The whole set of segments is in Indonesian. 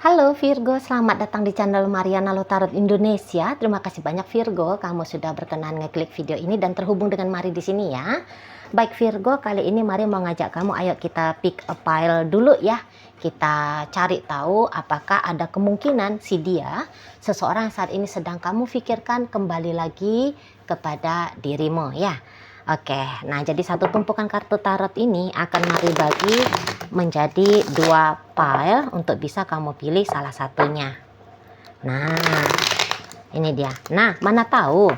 Halo Virgo, selamat datang di channel Mariana Lotarot Indonesia. Terima kasih banyak Virgo, kamu sudah berkenan ngeklik video ini dan terhubung dengan Mari di sini ya. Baik Virgo, kali ini Mari mau ngajak kamu, ayo kita pick a pile dulu ya. Kita cari tahu apakah ada kemungkinan si dia, seseorang saat ini sedang kamu pikirkan, kembali lagi kepada dirimu ya. Oke, nah jadi satu tumpukan kartu tarot ini akan Mari bagi menjadi 2 pile untuk bisa kamu pilih salah satunya. Nah, ini dia. Nah, mana tahu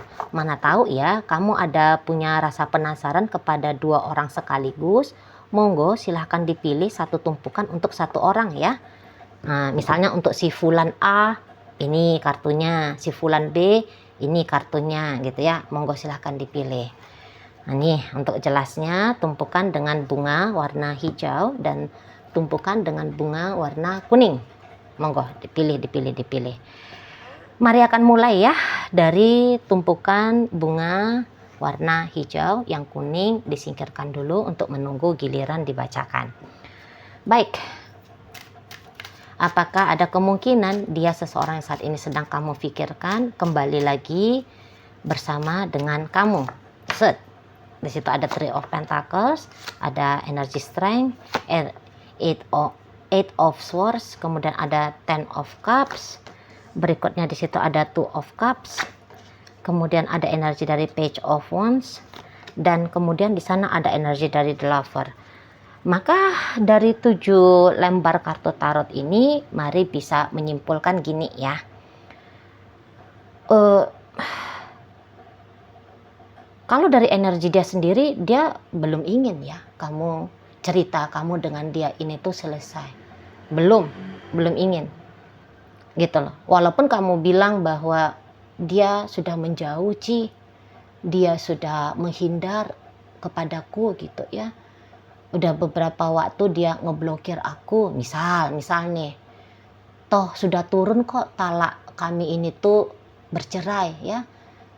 ya, kamu ada punya rasa penasaran kepada 2 orang sekaligus. Monggo silahkan dipilih satu tumpukan untuk satu orang ya. Nah, misalnya untuk si Fulan A, ini kartunya, si Fulan B, ini kartunya gitu ya. Monggo silahkan dipilih. Nah nih untuk jelasnya, tumpukan dengan bunga warna hijau dan tumpukan dengan bunga warna kuning. Monggo dipilih. Mari akan mulai ya dari tumpukan bunga warna hijau, yang kuning disingkirkan dulu untuk menunggu giliran dibacakan. Baik. Apakah ada kemungkinan dia seseorang yang saat ini sedang kamu pikirkan kembali lagi bersama dengan kamu? Set. Di situ ada Three of Pentacles, ada Energy Strength, Eight of Swords, kemudian ada Ten of Cups. Berikutnya di situ ada Two of Cups. Kemudian ada energi dari Page of Wands, dan kemudian di sana ada energi dari The Lover. Maka dari 7 lembar kartu tarot ini, Mari bisa menyimpulkan gini ya. Kalau dari energi dia sendiri, dia belum ingin ya kamu cerita kamu dengan dia ini tuh selesai. Belum ingin. Gitu loh. Walaupun kamu bilang bahwa dia sudah menjauh, dia sudah menghindar kepadaku gitu ya. Udah beberapa waktu dia ngeblokir aku, misal nih. Toh sudah turun kok talak kami ini tuh bercerai ya.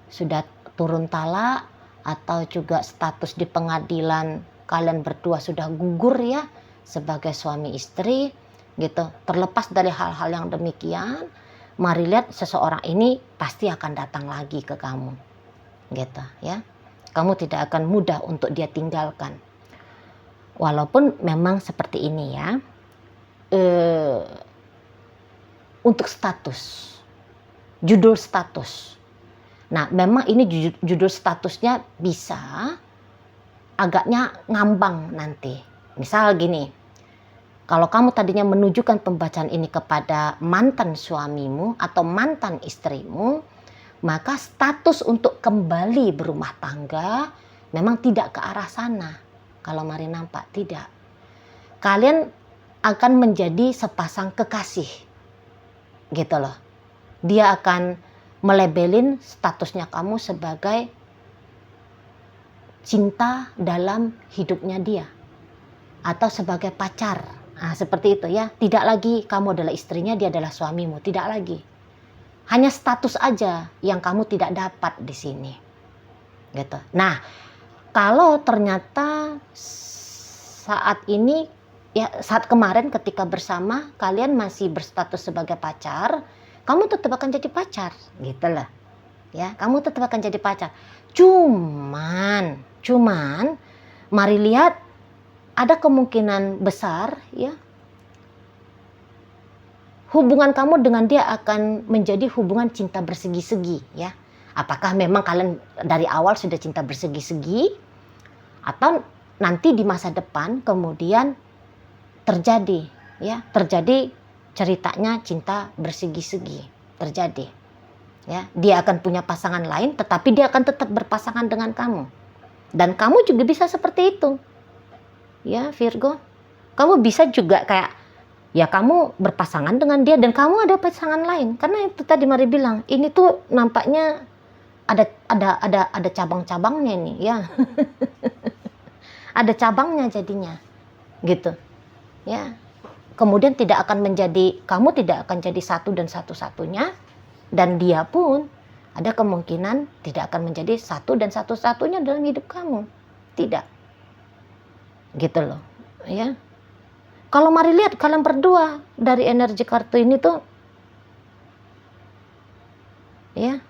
Sudah turun talak, atau juga status di pengadilan kalian berdua sudah gugur ya sebagai suami istri gitu. Terlepas dari hal-hal yang demikian, Mari lihat seseorang ini pasti akan datang lagi ke kamu gitu ya. Kamu tidak akan mudah untuk dia tinggalkan, walaupun memang seperti ini ya. Untuk status, judul status. Nah, memang ini judul statusnya bisa agaknya ngambang nanti. Misal gini, kalau kamu tadinya menunjukkan pembacaan ini kepada mantan suamimu atau mantan istrimu, maka status untuk kembali berumah tangga memang tidak ke arah sana. Kalau Mari nampak, tidak. Kalian akan menjadi sepasang kekasih. Gitu loh. Dia akan melabelin statusnya kamu sebagai cinta dalam hidupnya dia atau sebagai pacar. Nah, seperti itu ya. Tidak lagi kamu adalah istrinya, dia adalah suamimu, tidak lagi. Hanya status aja yang kamu tidak dapat di sini. Gitu. Nah, kalau ternyata saat ini ya, saat kemarin ketika bersama kalian masih berstatus sebagai pacar, kamu tetap akan jadi pacar, gitu loh. Ya, kamu tetap akan jadi pacar. Cuman, Mari lihat ada kemungkinan besar ya. Hubungan kamu dengan dia akan menjadi hubungan cinta bersegi-segi ya. Apakah memang kalian dari awal sudah cinta bersegi-segi, atau nanti di masa depan kemudian terjadi ceritanya cinta bersegi-segi terjadi ya. Dia akan punya pasangan lain, tetapi dia akan tetap berpasangan dengan kamu, dan kamu juga bisa seperti itu ya Virgo. Kamu bisa juga kayak ya, kamu berpasangan dengan dia dan kamu ada pasangan lain, karena itu tadi Mari bilang ini tuh nampaknya ada cabang-cabangnya nih ya. Ada cabangnya jadinya gitu ya. Kemudian kamu tidak akan jadi satu dan satu-satunya, dan dia pun ada kemungkinan tidak akan menjadi satu dan satu-satunya dalam hidup kamu. Tidak. Gitu loh, ya. Kalau mari lihat kalian berdua dari energi kartu ini tuh, ya.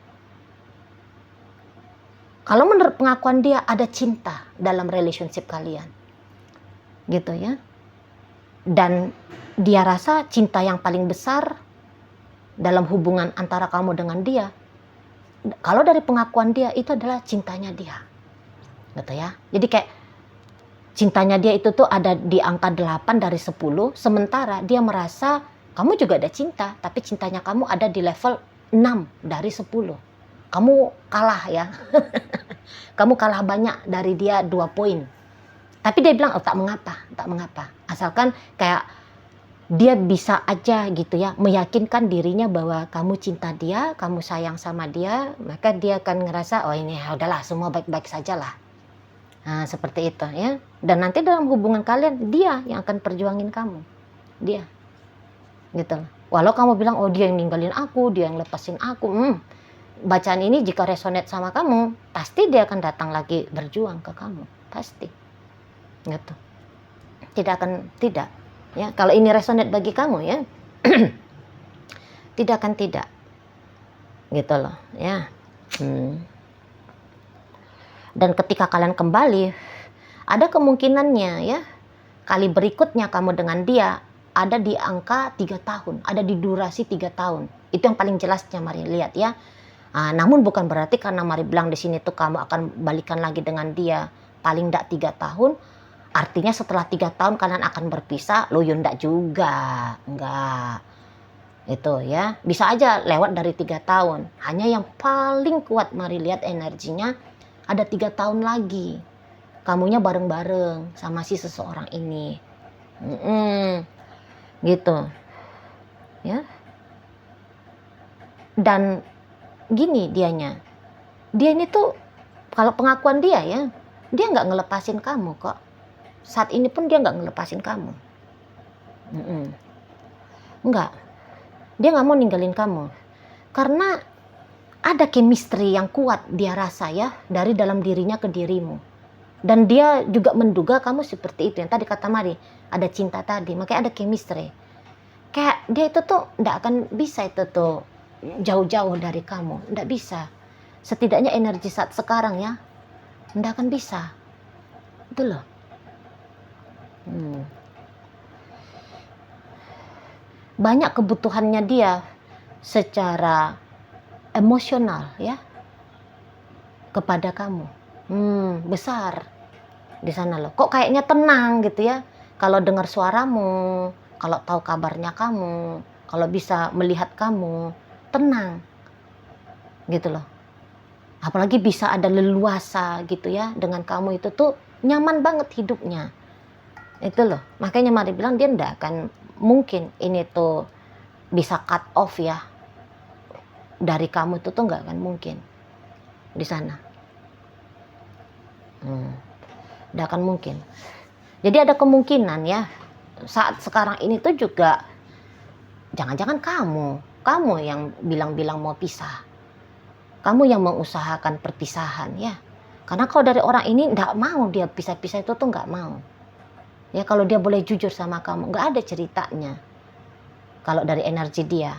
Kalau menurut pengakuan dia ada cinta dalam relationship kalian, gitu ya. Dan dia rasa cinta yang paling besar dalam hubungan antara kamu dengan dia, kalau dari pengakuan dia itu adalah cintanya dia, gitu ya. Jadi kayak cintanya dia itu tuh ada di angka 8 dari 10, sementara dia merasa kamu juga ada cinta, tapi cintanya kamu ada di level 6 dari 10. Kamu kalah ya. Kamu kalah banyak dari dia 2 poin. Tapi dia bilang, oh tak mengapa. Asalkan kayak dia bisa aja gitu ya, meyakinkan dirinya bahwa kamu cinta dia, kamu sayang sama dia, maka dia akan ngerasa, oh ini ya udahlah, semua baik-baik saja lah. Nah, seperti itu ya. Dan nanti dalam hubungan kalian, dia yang akan perjuangin kamu. Dia. Gitu. Walau kamu bilang, oh dia yang ninggalin aku, dia yang lepasin aku. Bacaan ini jika resonate sama kamu, pasti dia akan datang lagi berjuang ke kamu. Pasti. Gitu. Tidak. Ya, kalau ini resonate bagi kamu ya, tidak akan tidak. Gitu loh, ya. Dan ketika kalian kembali, ada kemungkinannya ya, kali berikutnya kamu dengan dia ada di angka 3 tahun, ada di durasi 3 tahun. Itu yang paling jelasnya mari lihat ya. Namun bukan berarti karena mari bilang di sini tuh kamu akan balikan lagi dengan dia paling enggak 3 tahun, artinya setelah 3 tahun kalian akan berpisah. Loh ya enggak juga, enggak. Itu ya, bisa aja lewat dari 3 tahun. Hanya yang paling kuat mari lihat energinya ada 3 tahun lagi. Kamunya bareng-bareng sama si seseorang ini. Gitu. Ya. Dan gini dianya. Dia ini tuh kalau pengakuan dia ya, dia nggak ngelepasin kamu kok. Saat ini pun dia nggak ngelepasin kamu. Enggak. Dia nggak mau ninggalin kamu. Karena ada chemistry yang kuat dia rasa ya, dari dalam dirinya ke dirimu. Dan dia juga menduga kamu seperti itu. Yang tadi kata Mari, ada cinta tadi, makanya ada chemistry. Kayak dia itu tuh nggak akan bisa itu tuh jauh-jauh dari kamu. Nggak bisa. Setidaknya energi saat sekarang ya, nggak akan bisa. Itu loh. Banyak kebutuhannya dia secara emosional ya kepada kamu. Besar di sana loh. Kok kayaknya tenang gitu ya kalau dengar suaramu, kalau tahu kabarnya kamu, kalau bisa melihat kamu, tenang gitu loh. Apalagi bisa ada leluasa gitu ya dengan kamu, itu tuh nyaman banget hidupnya. Itu loh. Makanya Mari bilang dia ndak akan mungkin ini tuh bisa cut off ya dari kamu, itu tuh nggak akan mungkin di sana. Nggak akan mungkin. Jadi ada kemungkinan ya saat sekarang ini tuh juga jangan-jangan kamu yang bilang-bilang mau pisah, kamu yang mengusahakan perpisahan ya. Karena kalau dari orang ini nggak mau dia pisah-pisah, itu tuh nggak mau ya. Kalau dia boleh jujur sama kamu, nggak ada ceritanya kalau dari energi dia.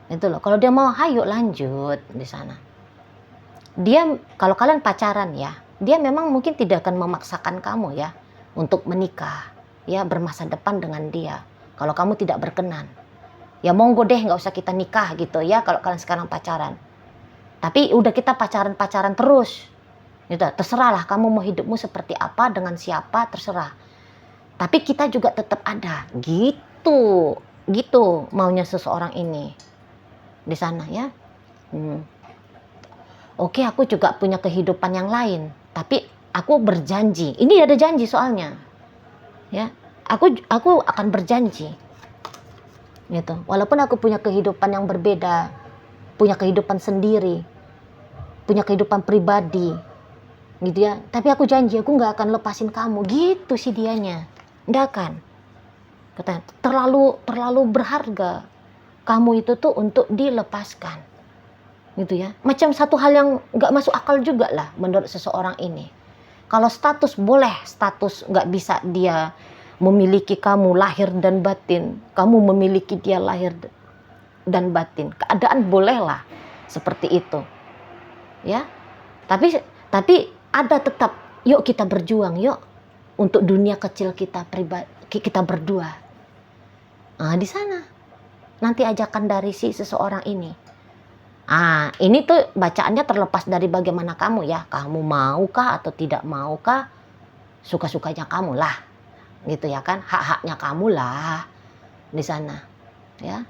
Itu loh, kalau dia mau hayo lanjut di sana. Dia kalau kalian pacaran ya, dia memang mungkin tidak akan memaksakan kamu ya untuk menikah ya, bermasa depan dengan dia. Kalau kamu tidak berkenan ya monggo deh, nggak usah kita nikah gitu ya kalau kalian sekarang pacaran. Tapi udah kita pacaran terus gitu, terserahlah kamu mau hidupmu seperti apa, dengan siapa, terserah. Tapi kita juga tetap ada gitu maunya seseorang ini di sana ya. Oke, aku juga punya kehidupan yang lain, tapi aku berjanji, ini ada janji soalnya ya, aku akan berjanji gitu. Walaupun aku punya kehidupan yang berbeda, punya kehidupan sendiri, punya kehidupan pribadi gitu ya, tapi aku janji aku nggak akan lepasin kamu gitu sih dianya. Nggak akan. Katanya, terlalu berharga kamu itu tuh untuk dilepaskan gitu ya. Macam satu hal yang nggak masuk akal juga lah menurut seseorang ini. Kalau status boleh, status nggak bisa dia memiliki kamu lahir dan batin, kamu memiliki dia lahir dan batin. Keadaan bolehlah seperti itu, ya. Tapi ada tetap, yuk kita berjuang, yuk untuk dunia kecil kita pribadi, kita berdua. Nah, di sana nanti ajakan dari si seseorang ini. Ini tuh bacaannya terlepas dari bagaimana kamu ya. Kamu maukah atau tidak maukah, suka-sukanya kamu lah, gitu ya kan. Hak-haknya kamu lah di sana, ya.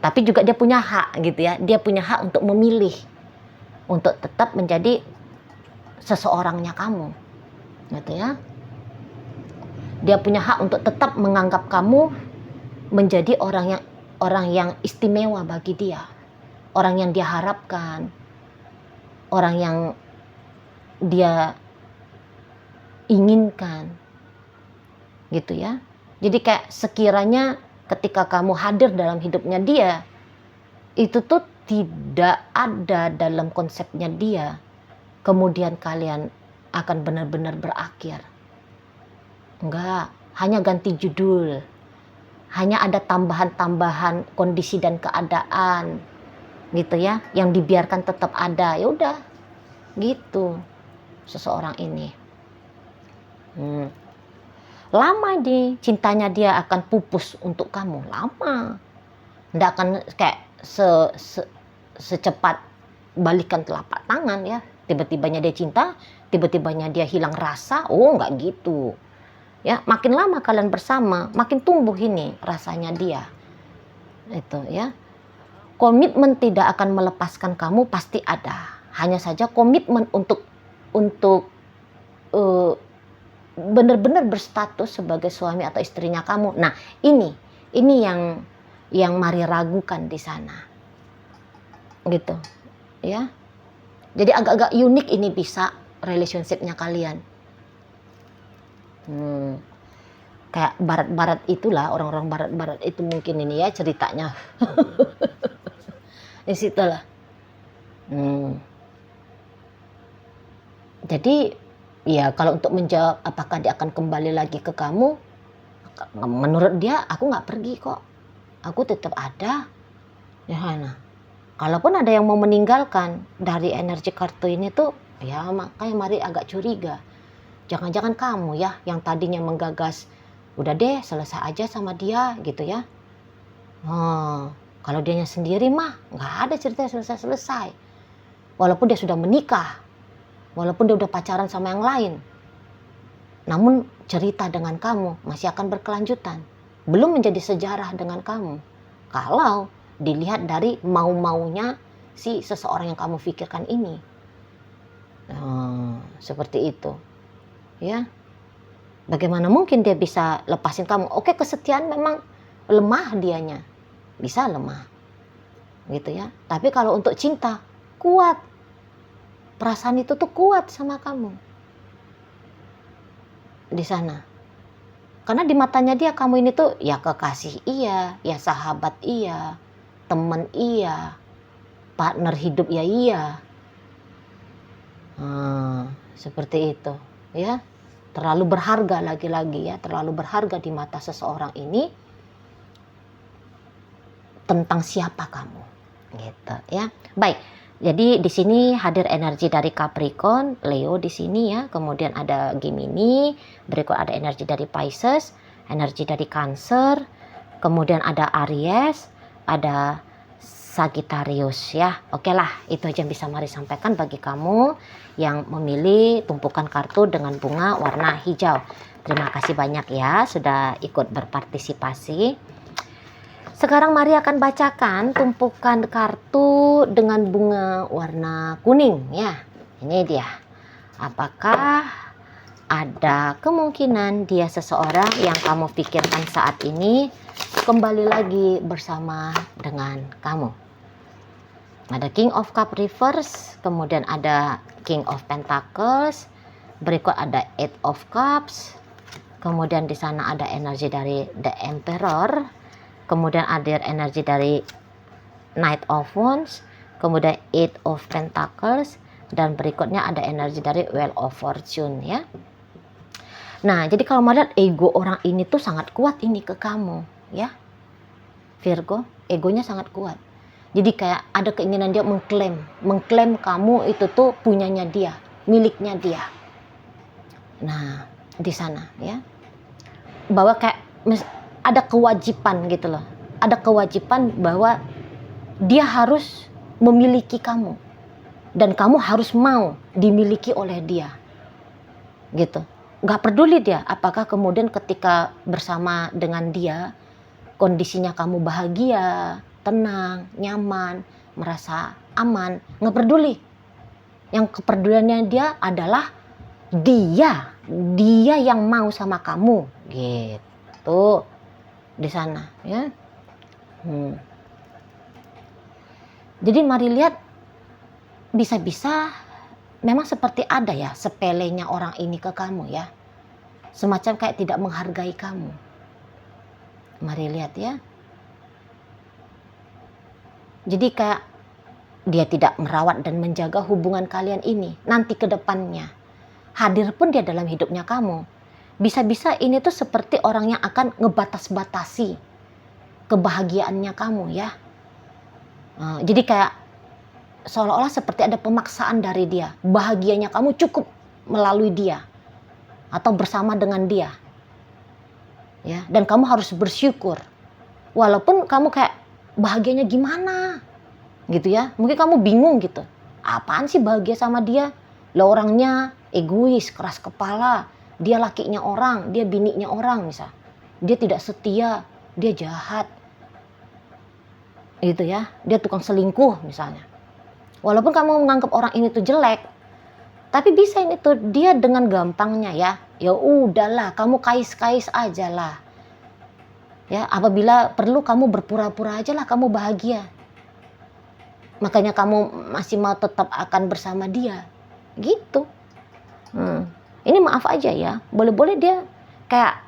Tapi juga dia punya hak, gitu ya. Dia punya hak untuk memilih, untuk tetap menjadi seseorangnya kamu, gitu ya. Dia punya hak untuk tetap menganggap kamu menjadi orang yang istimewa bagi dia, orang yang dia harapkan, orang yang dia inginkan, gitu ya. Jadi kayak sekiranya ketika kamu hadir dalam hidupnya dia, itu tuh tidak ada dalam konsepnya dia kemudian kalian akan benar-benar berakhir. Enggak, hanya ganti judul, hanya ada tambahan-tambahan kondisi dan keadaan, gitu ya, yang dibiarkan tetap ada. Ya udah, gitu seseorang ini. Lama cintanya dia akan pupus untuk kamu, lama. Nggak akan kayak secepat balikan telapak tangan ya. Tiba-tibanya dia cinta, tiba-tibanya dia hilang rasa. Oh, nggak gitu. Ya, makin lama kalian bersama, makin tumbuh ini rasanya dia. Itu ya. Komitmen tidak akan melepaskan kamu pasti ada. Hanya saja komitmen untuk benar-benar berstatus sebagai suami atau istrinya kamu. Nah, ini yang Mari ragukan di sana. Gitu. Ya. Jadi agak-agak unik ini bisa relationship-nya kalian. Kayak barat-barat itulah, orang-orang barat-barat itu mungkin ini ya ceritanya. Di situlah. Jadi ya kalau untuk menjawab apakah dia akan kembali lagi ke kamu, menurut dia aku nggak pergi kok, aku tetap ada. Ya, nah, kalaupun ada yang mau meninggalkan dari energi kartu ini tuh, ya makanya Mari agak curiga. Jangan-jangan kamu ya yang tadinya menggagas, udah deh selesai aja sama dia gitu ya. Kalau dianya sendiri mah nggak ada cerita selesai-selesai. Walaupun dia sudah menikah, walaupun dia udah pacaran sama yang lain, namun cerita dengan kamu masih akan berkelanjutan. Belum menjadi sejarah dengan kamu. Kalau dilihat dari mau-maunya si seseorang yang kamu pikirkan ini. Seperti itu. Ya, bagaimana mungkin dia bisa lepasin kamu? Oke, kesetiaan memang lemah dianya, bisa lemah, gitu ya. Tapi kalau untuk cinta kuat, perasaan itu tuh kuat sama kamu di sana. Karena di matanya dia kamu ini tuh ya kekasih iya, ya sahabat iya, teman iya, partner hidup ya iya. Seperti itu. Ya, terlalu berharga lagi-lagi ya, terlalu berharga di mata seseorang ini tentang siapa kamu, gitu ya. Baik, jadi di sini hadir energi dari Capricorn, Leo di sini ya, kemudian ada Gemini, berikut ada energi dari Pisces, energi dari Cancer, kemudian ada Aries, ada Sagittarius ya. Oke lah, itu aja yang bisa Mari sampaikan bagi kamu yang memilih tumpukan kartu dengan bunga warna hijau. Terima kasih banyak ya sudah ikut berpartisipasi. Sekarang Mari akan bacakan tumpukan kartu dengan bunga warna kuning ya. Ini dia. Apakah ada kemungkinan dia seseorang yang kamu pikirkan saat ini kembali lagi bersama dengan kamu? Ada King of Cup reverse, kemudian ada King of Pentacles, berikut ada Eight of Cups, kemudian di sana ada energi dari The Emperor, kemudian ada energi dari Knight of Wands, kemudian Eight of Pentacles, dan berikutnya ada energi dari Wheel of Fortune ya. Nah, jadi kalau melihat ego orang ini tuh sangat kuat ini ke kamu, ya. Virgo, egonya sangat kuat. Jadi kayak ada keinginan dia mengklaim kamu itu tuh punyanya dia, miliknya dia. Nah, di sana ya. Bahwa kayak ada kewajiban gitu loh. Ada kewajiban bahwa dia harus memiliki kamu. Dan kamu harus mau dimiliki oleh dia. Gitu. Gak peduli dia apakah kemudian ketika bersama dengan dia kondisinya kamu bahagia, tenang, nyaman, merasa aman, nggak peduli. Yang kepeduliannya dia adalah dia yang mau sama kamu, gitu di sana, ya. Jadi mari lihat, bisa-bisa memang seperti ada ya sepelenya orang ini ke kamu ya, semacam kayak tidak menghargai kamu. Mari lihat ya. Jadi kayak dia tidak merawat dan menjaga hubungan kalian ini nanti ke depannya. Hadir pun dia dalam hidupnya kamu. Bisa-bisa ini tuh seperti orang yang akan ngebatas-batasi kebahagiaannya kamu ya. Jadi kayak seolah-olah seperti ada pemaksaan dari dia. Bahagianya kamu cukup melalui dia atau bersama dengan dia. Ya, dan kamu harus bersyukur. Walaupun kamu kayak bahagianya gimana gitu ya. Mungkin kamu bingung gitu. Apaan sih bahagia sama dia? Lah orangnya egois, keras kepala. Dia lakinya orang, dia biniknya orang misal. Dia tidak setia, dia jahat. Gitu ya. Dia tukang selingkuh misalnya. Walaupun kamu menganggap orang ini tuh jelek, tapi bisa ini tuh dia dengan gampangnya ya udahlah, kamu kais-kais aja lah. Ya, apabila perlu kamu berpura-pura aja lah kamu bahagia. Makanya kamu masih mau tetap akan bersama dia. Gitu. Ini maaf aja ya. Boleh-boleh dia kayak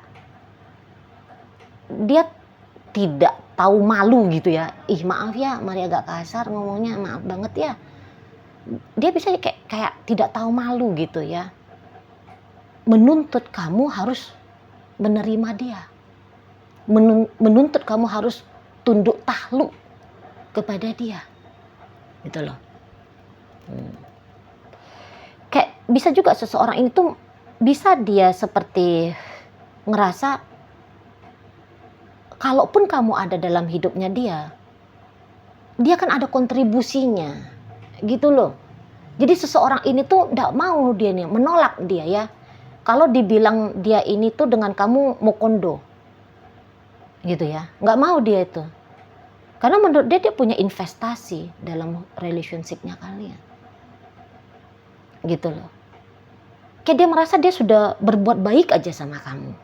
dia tidak tahu malu gitu ya. Maaf ya, mari agak kasar ngomongnya, maaf banget ya. Dia bisa kayak tidak tahu malu gitu ya. Menuntut kamu harus menerima dia. Menuntut kamu harus tunduk takluk kepada dia. Gitu loh. Kayak bisa juga seseorang ini tuh bisa dia seperti ngerasa kalaupun kamu ada dalam hidupnya dia kan ada kontribusinya. Gitu loh. Jadi seseorang ini tuh gak mau dia nih, menolak dia ya. Kalau dibilang dia ini tuh dengan kamu mau kondo. Gitu ya. Gak mau dia itu. Karena menurut dia punya investasi dalam relationship-nya kalian. Gitu loh. Kayak dia merasa dia sudah berbuat baik aja sama kamu.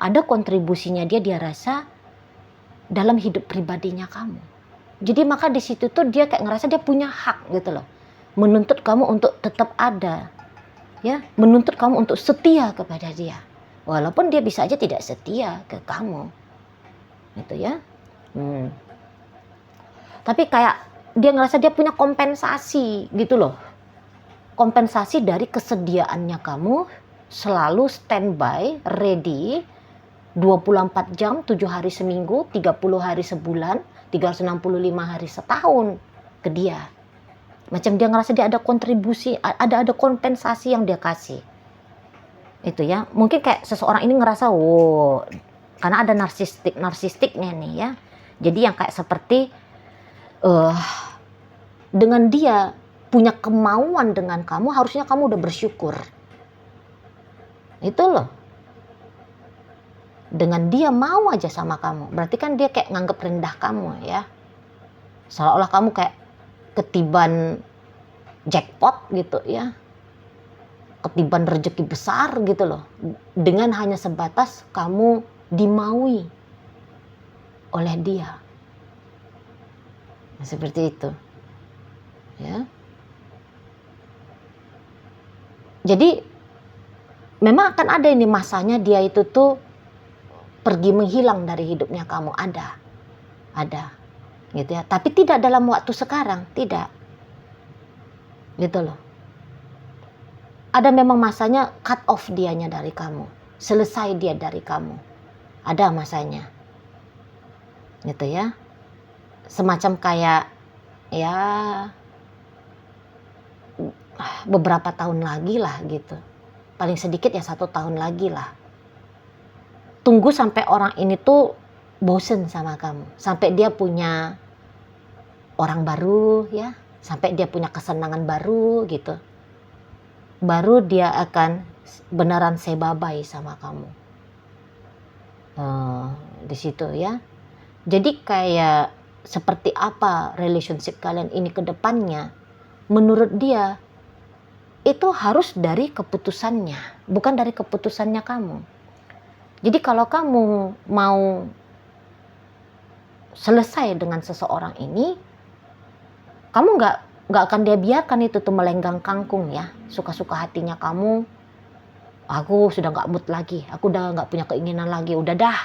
Ada kontribusinya dia rasa dalam hidup pribadinya kamu. Jadi maka di situ tuh dia kayak ngerasa dia punya hak gitu loh. Menuntut kamu untuk tetap ada. Ya, menuntut kamu untuk setia kepada dia. Walaupun dia bisa aja tidak setia ke kamu. Gitu ya. Tapi kayak dia ngerasa dia punya kompensasi gitu loh. Kompensasi dari kesediaannya kamu selalu standby, ready 24 jam, 7 hari seminggu, 30 hari sebulan, 365 hari setahun ke dia. Macam dia ngerasa dia ada kontribusi, ada kompensasi yang dia kasih. Itu ya. Mungkin kayak seseorang ini ngerasa, karena ada narsistiknya nih ya. Jadi yang kayak seperti dengan dia punya kemauan dengan kamu, harusnya kamu udah bersyukur. Itu loh. Dengan dia mau aja sama kamu, berarti kan dia kayak nganggep rendah kamu ya. Seolah-olah kamu kayak ketiban jackpot gitu ya. Ketiban rezeki besar gitu loh. Dengan hanya sebatas kamu dimaui oleh dia. Nah, seperti itu. Ya. Jadi memang akan ada ini masanya dia itu tuh pergi menghilang dari hidupnya kamu, ada gitu ya, tapi tidak dalam waktu sekarang, tidak gitu loh. ada memang masanya cut off dianya dari kamu, selesai dia dari kamu, ada masanya, gitu ya. Semacam kayak ya beberapa tahun lagi lah gitu, paling sedikit ya 1 tahun lagi lah. Tunggu sampai orang ini tuh bosen sama kamu, sampai dia punya orang baru ya, sampai dia punya kesenangan baru gitu, baru dia akan beneran say bye-bye sama kamu. Di situ ya. Jadi kayak seperti apa relationship kalian ini ke depannya, menurut dia itu harus dari keputusannya, bukan dari keputusannya kamu. Jadi kalau kamu mau selesai dengan seseorang ini, kamu nggak akan dia biarkan itu tuh melenggang kangkung ya, suka-suka hatinya kamu. Aku sudah nggak mood lagi, aku udah nggak punya keinginan lagi, udah dah,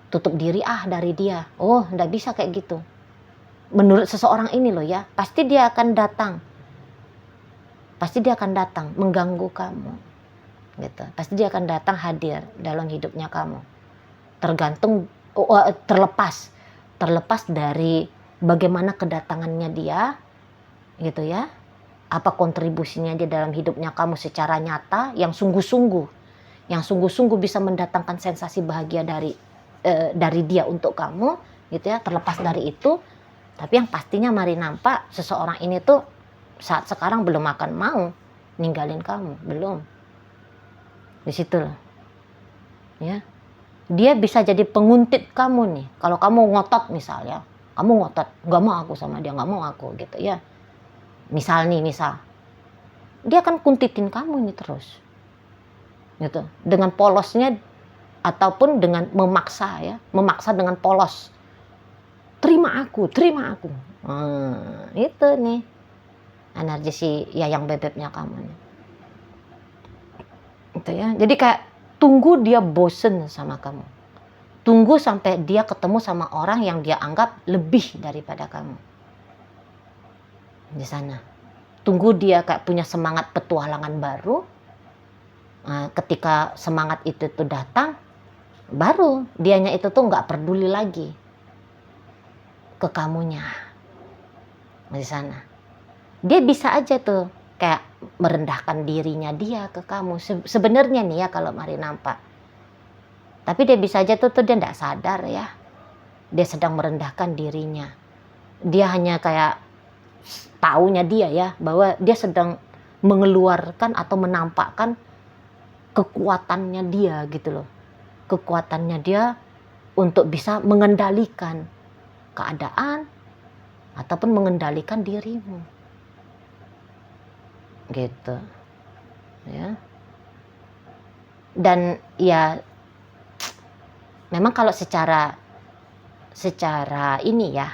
tutup diri dari dia. Oh, nggak bisa kayak gitu. Menurut seseorang ini loh ya, pasti dia akan datang mengganggu kamu, gitu. Pasti dia akan datang hadir dalam hidupnya kamu. Tergantung, terlepas dari bagaimana kedatangannya dia, gitu ya. Apa kontribusinya dia dalam hidupnya kamu secara nyata, yang sungguh-sungguh bisa mendatangkan sensasi bahagia dari dia untuk kamu, gitu ya. Terlepas dari itu, tapi yang pastinya mari nampak seseorang ini tuh saat sekarang belum akan mau ninggalin kamu, belum. Di situ loh, ya. Dia bisa jadi penguntit kamu nih. Kalau kamu ngotot misalnya, nggak mau aku sama dia, nggak mau aku gitu ya. Misal dia akan kuntitin kamu ini terus, gitu. Dengan polosnya ataupun dengan memaksa dengan polos. Terima aku. Itu nih energi si yayang bebeknya kamu nih. Itu ya. Jadi kayak tunggu dia bosen sama kamu. Tunggu sampai dia ketemu sama orang yang dia anggap lebih daripada kamu. Di sana. Tunggu dia kayak punya semangat petualangan baru. Ketika semangat itu tuh datang, baru dianya itu tuh nggak peduli lagi ke kamunya. Di sana. Dia bisa aja tuh kayak merendahkan dirinya dia ke kamu. Sebenarnya nih ya kalau mari nampak. Tapi dia bisa aja tuh dia nggak sadar ya. Dia sedang merendahkan dirinya. Dia hanya kayak taunya dia ya, bahwa dia sedang mengeluarkan atau menampakkan kekuatannya dia gitu loh. Kekuatannya dia untuk bisa mengendalikan keadaan ataupun mengendalikan dirimu. Gitu ya. Dan ya memang kalau secara ini ya,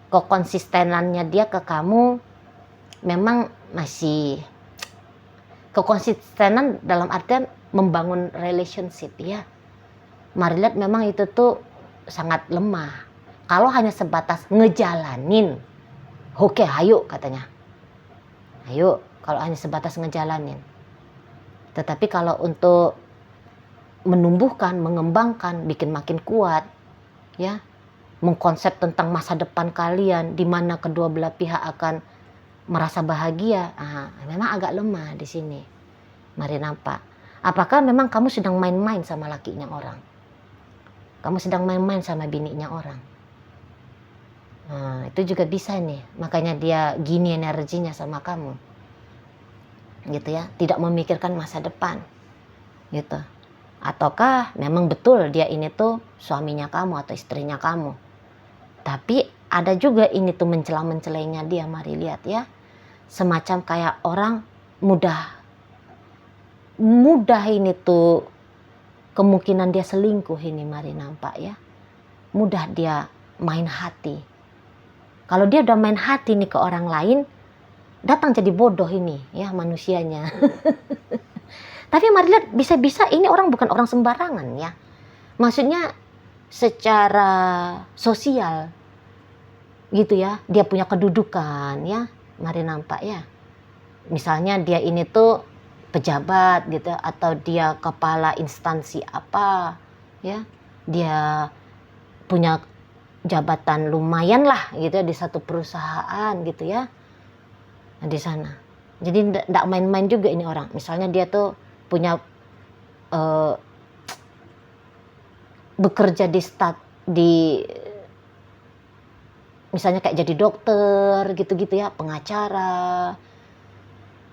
kekonsistenannya dia ke kamu memang masih kekonsistenan dalam artian membangun relationship ya. Mari lihat memang itu tuh sangat lemah. Kalau hanya sebatas ngejalanin, oke, ayo katanya. Ayo, kalau hanya sebatas ngejalanin. Tetapi kalau untuk menumbuhkan, mengembangkan, bikin makin kuat, ya, mengkonsep tentang masa depan kalian, di mana kedua belah pihak akan merasa bahagia, memang agak lemah di sini. Mari nampak. Apakah memang kamu sedang main-main sama lakinya orang? Kamu sedang main-main sama bininya orang? Itu juga bisa nih. Makanya dia gini energinya sama kamu. Gitu ya. Tidak memikirkan masa depan. Gitu. Ataukah memang betul dia ini tuh suaminya kamu atau istrinya kamu. Tapi ada juga ini tuh mencela-mencelainya dia. Mari lihat ya. Semacam kayak orang mudah ini tuh kemungkinan dia selingkuh ini, mari nampak ya. Mudah dia main hati. Kalau dia udah main hati nih ke orang lain, datang jadi bodoh ini ya manusianya. Tapi mari lihat, bisa-bisa ini orang bukan orang sembarangan ya. Maksudnya secara sosial gitu ya, dia punya kedudukan ya. Mari nampak ya. Misalnya dia ini tuh pejabat gitu, atau dia kepala instansi apa, ya, dia punya jabatan lumayan lah gitu di satu perusahaan gitu ya, di sana. Jadi ndak main-main juga ini orang. Misalnya dia tuh punya bekerja di misalnya kayak jadi dokter gitu-gitu ya, pengacara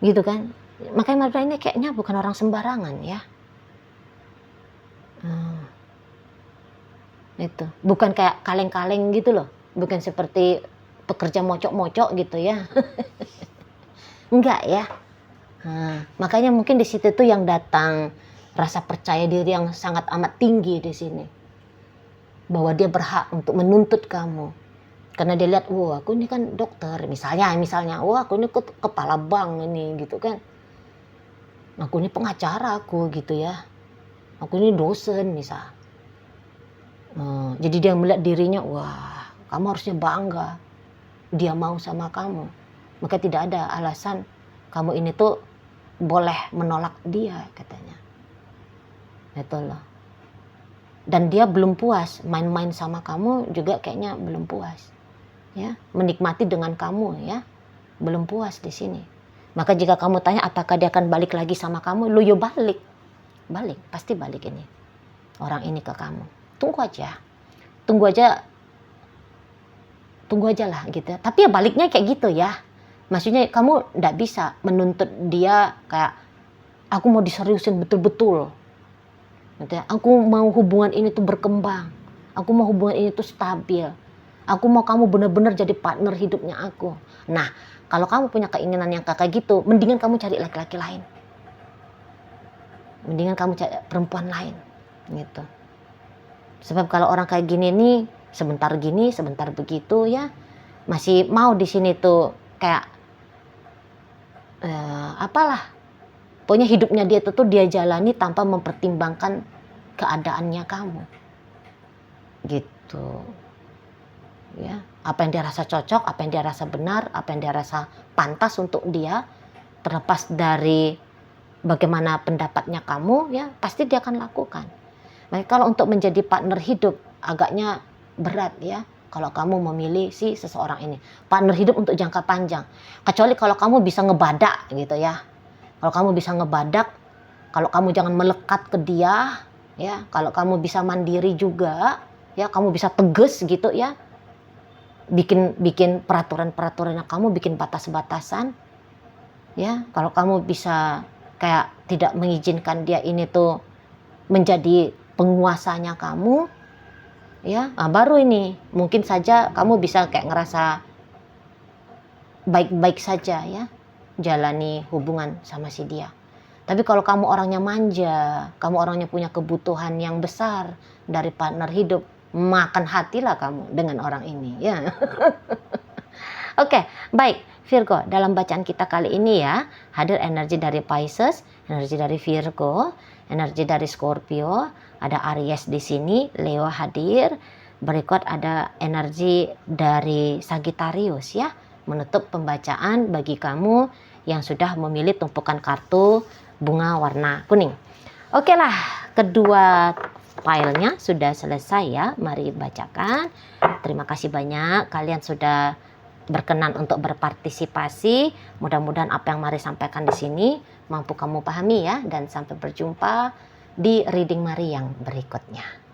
gitu kan. Makanya Madura ini kayaknya bukan orang sembarangan ya. Itu bukan kayak kaleng-kaleng gitu loh, bukan seperti pekerja mocok-mocok gitu ya. Enggak ya. Makanya mungkin di situ tuh yang datang rasa percaya diri yang sangat amat tinggi di sini, bahwa dia berhak untuk menuntut kamu karena dia lihat, wah aku ini kan dokter misalnya, wah aku ini kepala bank ini gitu kan, aku ini pengacara aku gitu ya, aku ini dosen misal. Jadi dia melihat dirinya, wah kamu harusnya bangga dia mau sama kamu, maka tidak ada alasan kamu ini tuh boleh menolak dia katanya. Itu loh. Dan dia belum puas main-main sama kamu juga, kayaknya belum puas ya, menikmati dengan kamu ya, belum puas di sini. Maka jika kamu tanya apakah dia akan balik lagi sama kamu, lu yo balik, pasti balik ini orang ini ke kamu. Tunggu aja lah gitu ya. Tapi ya baliknya kayak gitu ya, maksudnya kamu ndak bisa menuntut dia kayak aku mau diseriusin betul-betul gitu ya. Aku mau hubungan ini tuh berkembang, aku mau hubungan ini tuh stabil, aku mau kamu benar-benar jadi partner hidupnya aku. Nah, kalau kamu punya keinginan yang kayak gitu, mendingan kamu cari laki-laki lain. Mendingan kamu cari perempuan lain gitu. Sebab kalau orang kayak gini nih, sebentar gini, sebentar begitu ya, masih mau di sini tuh kayak apalah. Pokoknya hidupnya dia tuh dia jalani tanpa mempertimbangkan keadaannya kamu. Gitu. Ya, apa yang dia rasa cocok, apa yang dia rasa benar, apa yang dia rasa pantas untuk dia, terlepas dari bagaimana pendapatnya kamu ya, pasti dia akan lakukan. Nah, kalau untuk menjadi partner hidup agaknya berat ya, kalau kamu memilih si seseorang ini partner hidup untuk jangka panjang. Kecuali kalau kamu bisa ngebadak gitu ya. Kalau kamu bisa ngebadak, kalau kamu jangan melekat ke dia ya, kalau kamu bisa mandiri juga ya, kamu bisa tegas gitu ya, bikin peraturan-peraturannya, kamu bikin batas-batasan ya. Kalau kamu bisa kayak tidak mengizinkan dia ini tuh menjadi penguasanya kamu ya, baru ini mungkin saja kamu bisa kayak ngerasa baik-baik saja ya jalani hubungan sama si dia. Tapi kalau kamu orangnya manja, kamu orangnya punya kebutuhan yang besar dari partner hidup, makan hatilah kamu dengan orang ini ya. Oke, baik Virgo, dalam bacaan kita kali ini ya, hadir energi dari Pisces, energi dari Virgo, energi dari Scorpio, ada Aries di sini, Leo hadir. Berikut ada energi dari Sagittarius ya, menutup pembacaan bagi kamu yang sudah memilih tumpukan kartu bunga warna kuning. Oke lah, kedua filenya sudah selesai ya, mari bacakan. Terima kasih banyak kalian sudah berkenan untuk berpartisipasi. Mudah-mudahan apa yang Mari sampaikan di sini mampu kamu pahami ya, dan sampai berjumpa di reading Mari yang berikutnya.